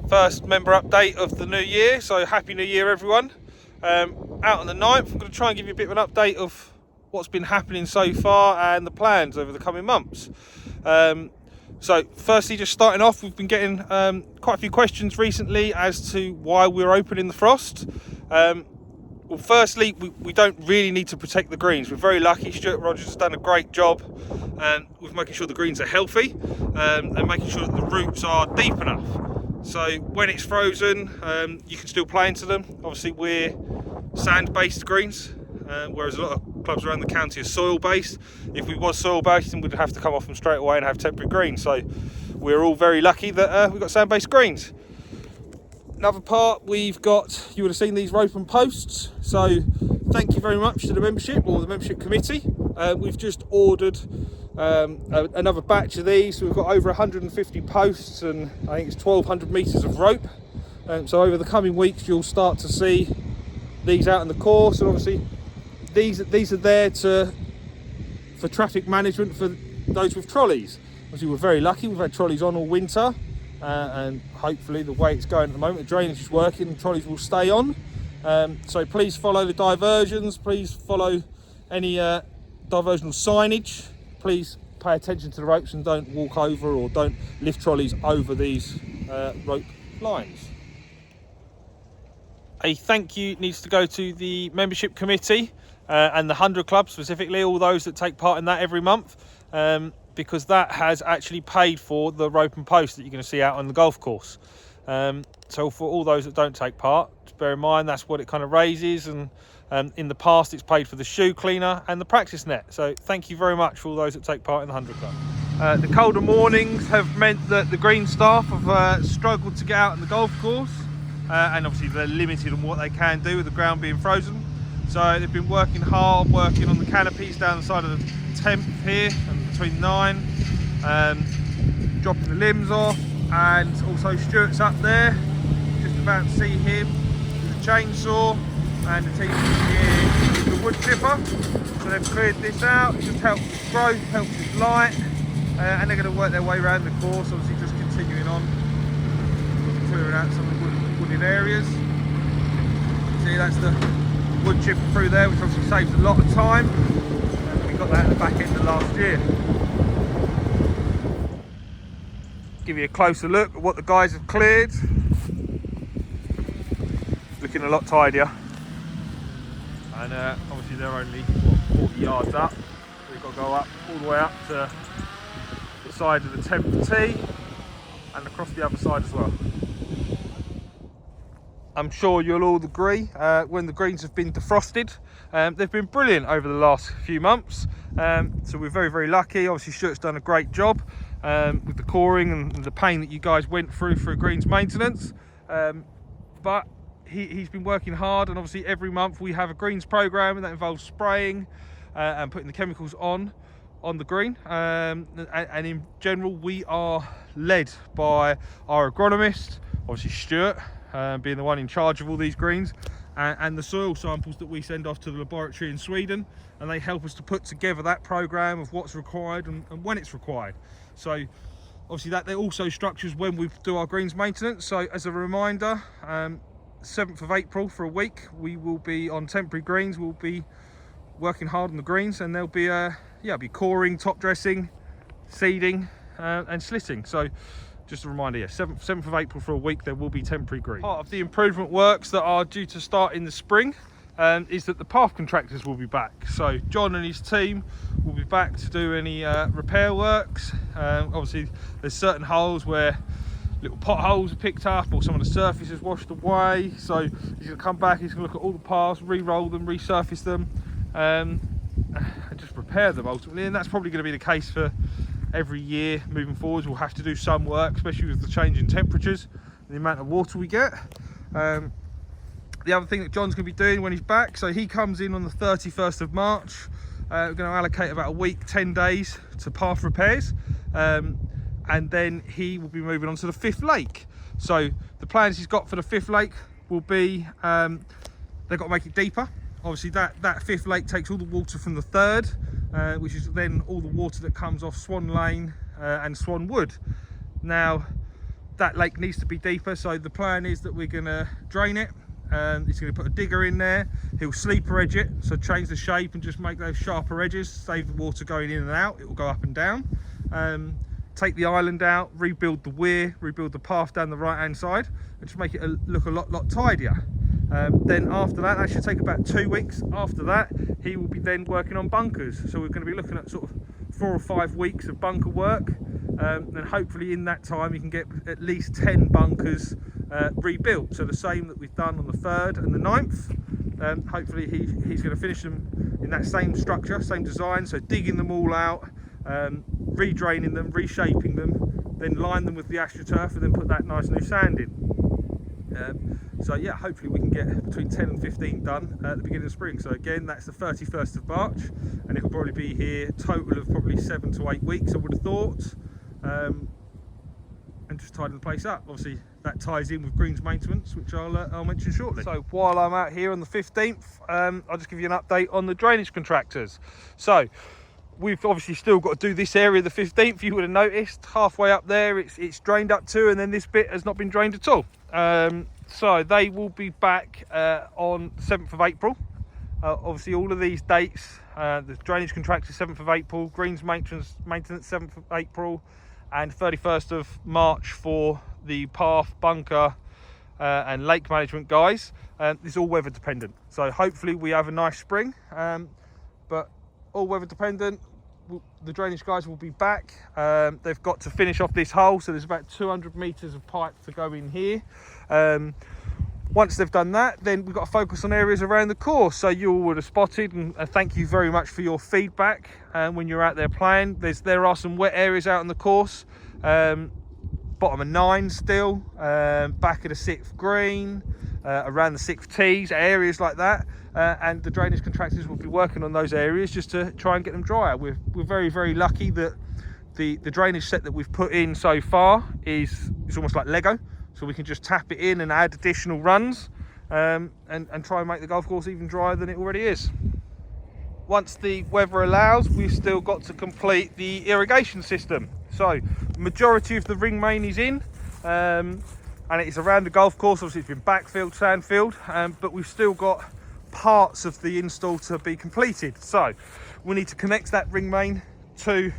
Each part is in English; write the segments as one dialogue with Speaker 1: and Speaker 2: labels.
Speaker 1: First member update of the new year, so happy new year everyone. Out on the 9th, I'm going to try and give you a bit of an update of what's been happening so far and the plans over the coming months. So firstly, just starting off, we've been getting quite a few questions recently as to why we're opening the frost. Well, firstly, we don't really need to protect the greens. We're very lucky. Stuart Rogers has done a great job with making sure the greens are healthy and making sure that the roots are deep enough. So when it's frozen, you can still play into them. Obviously, we're sand-based greens, whereas a lot of clubs around the county are soil-based. If we was soil-based, then we'd have to come off them straight away and have temporary greens. So we're all very lucky that we've got sand-based greens. Another part, we've got, you would have seen these rope and posts, so thank you very much to the membership or the membership committee. We've just ordered another batch of these, so we've got over 150 posts and I think it's 1,200 metres of rope. So over the coming weeks you'll start to see these out in the course, and obviously these are there for traffic management for those with trolleys. Obviously we're very lucky, we've had trolleys on all winter. And hopefully the way it's going at the moment, the drainage is working and trolleys will stay on. So please follow the diversions, please follow any diversional signage, please pay attention to the ropes and don't walk over or don't lift trolleys over these rope lines. A thank you needs to go to the membership committee and the 100 Club specifically, all those that take part in that every month. Because that has actually paid for the rope and post that you're going to see out on the golf course. So for all those that don't take part, just bear in mind that's what it kind of raises, and in the past it's paid for the shoe cleaner and the practice net. So thank you very much for all those that take part in the 100 Club. The colder mornings have meant that the green staff have struggled to get out on the golf course, and obviously they're limited on what they can do with the ground being frozen. So they've been working hard, working on the canopies down the side of the temp here and between 9, dropping the limbs off, and also Stuart's up there, just about to see him with a chainsaw, and the team here with the wood chipper. So they've cleared this out, it just helps with growth, helps with light, and they're going to work their way around the course, obviously just continuing on, clearing out some of the wooded areas. See, that's the wood chipper through there, which obviously saves a lot of time. Got that at the back end of last year. Give you a closer look at what the guys have cleared. Looking a lot tidier, and obviously they're only 40 yards up. We've got to go up all the way up to the side of the temp tee and across the other side as well. I'm sure you'll all agree, when the greens have been defrosted, they've been brilliant over the last few months. So we're very, very lucky. Obviously Stuart's done a great job with the coring and the pain that you guys went through for greens maintenance. But he's been working hard, and obviously every month we have a greens program, and that involves spraying and putting the chemicals on the green. And in general, we are led by our agronomist, obviously Stuart, being the one in charge of all these greens, and the soil samples that we send off to the laboratory in Sweden, and they help us to put together that program of what's required and when it's required. So obviously that also structures when we do our greens maintenance. So as a reminder, 7th of April for a week we will be on temporary greens. We'll be working hard on the greens, and there'll be be coring, top dressing, seeding and slitting. So just a reminder, 7th of April for a week there will be temporary green. Part of the improvement works that are due to start in the spring is that the path contractors will be back. So John and his team will be back to do any repair works. Obviously there's certain holes where little potholes are picked up or some of the surface is washed away. So he's going to come back, he's going to look at all the paths, re-roll them, resurface them, and just repair them ultimately. And that's probably going to be the case for every year moving forwards. We'll have to do some work, especially with the change in temperatures and the amount of water we get. The other thing that John's going to be doing when he's back, so he comes in on the 31st of March. We're going to allocate about a week, 10 days to path repairs, and then he will be moving on to the 5th lake. So the plans he's got for the 5th lake will be, they've got to make it deeper. Obviously that 5th lake takes all the water from the 3rd, which is then all the water that comes off Swan Lane and Swan Wood. Now that lake needs to be deeper, so the plan is that we're going to drain it. He's going to put a digger in there. He'll sleeper edge it, so change the shape and just make those sharper edges, save the water going in and out. It will go up and down. Take the island out, rebuild the weir, rebuild the path down the right hand side, and just make it look a lot tidier. Then after that should take about 2 weeks. After that, he will be then working on bunkers, so we're going to be looking at sort of 4 or 5 weeks of bunker work, and hopefully in that time you can get at least 10 bunkers rebuilt, so the same that we've done on the 3rd and the 9th. Hopefully he's going to finish them in that same structure, same design, so digging them all out, redraining them, reshaping them, then line them with the astroturf, and then put that nice new sand in. So yeah, hopefully we can get between 10 and 15 done at the beginning of spring. So again, that's the 31st of March, and it'll probably be here total of probably 7 to 8 weeks, I would have thought, and just tidying the place up. Obviously that ties in with greens maintenance, which I'll mention shortly. So while I'm out here on the 15th, I'll just give you an update on the drainage contractors. So we've obviously still got to do this area the 15th. You would have noticed halfway up there it's drained up to, and then this bit has not been drained at all. So they will be back on 7th of April. Obviously all of these dates, the drainage contractor 7th of April, greens maintenance 7th of April, and 31st of March for the path, bunker and lake management guys. This is all weather dependent, so hopefully we have a nice spring, but all weather dependent. The drainage guys will be back. They've got to finish off this hole, so there's about 200 meters of pipe to go in here. Once they've done that, then we've got to focus on areas around the course. So you all would have spotted, and thank you very much for your feedback when you're out there playing. There are some wet areas out on the course, bottom of 9 still, back of the 6th green, around the 6th tees, areas like that. And the drainage contractors will be working on those areas just to try and get them drier. We're very lucky that the drainage set that we've put in so far is almost like Lego, so we can just tap it in and add additional runs, and try and make the golf course even drier than it already is. Once the weather allows, we've still got to complete the irrigation system. So majority of the ring main is in, and it's around the golf course. Obviously it's been backfilled, sandfilled, but we've still got parts of the install to be completed. So we need to connect that ring main to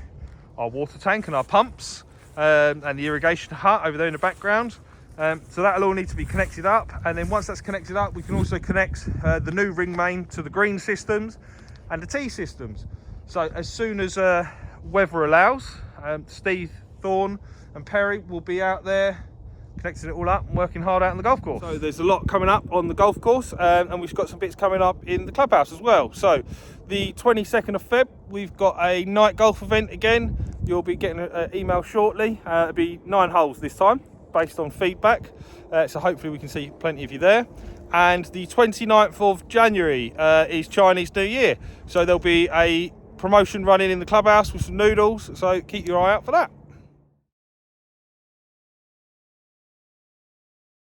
Speaker 1: our water tank and our pumps, and the irrigation hut over there in the background. So that'll all need to be connected up, and then once that's connected up, we can also connect the new ring main to the green systems and the tee systems. So as soon as weather allows, Steve, Thorne and Perry will be out there connecting it all up and working hard out on the golf course. So there's a lot coming up on the golf course, and we've got some bits coming up in the clubhouse as well. So the 22nd of Feb, we've got a night golf event again. You'll be getting an email shortly. It'll be 9 holes this time, based on feedback. So hopefully we can see plenty of you there. And the 29th of January is Chinese New Year. So there'll be a promotion running in the clubhouse with some noodles. So keep your eye out for that.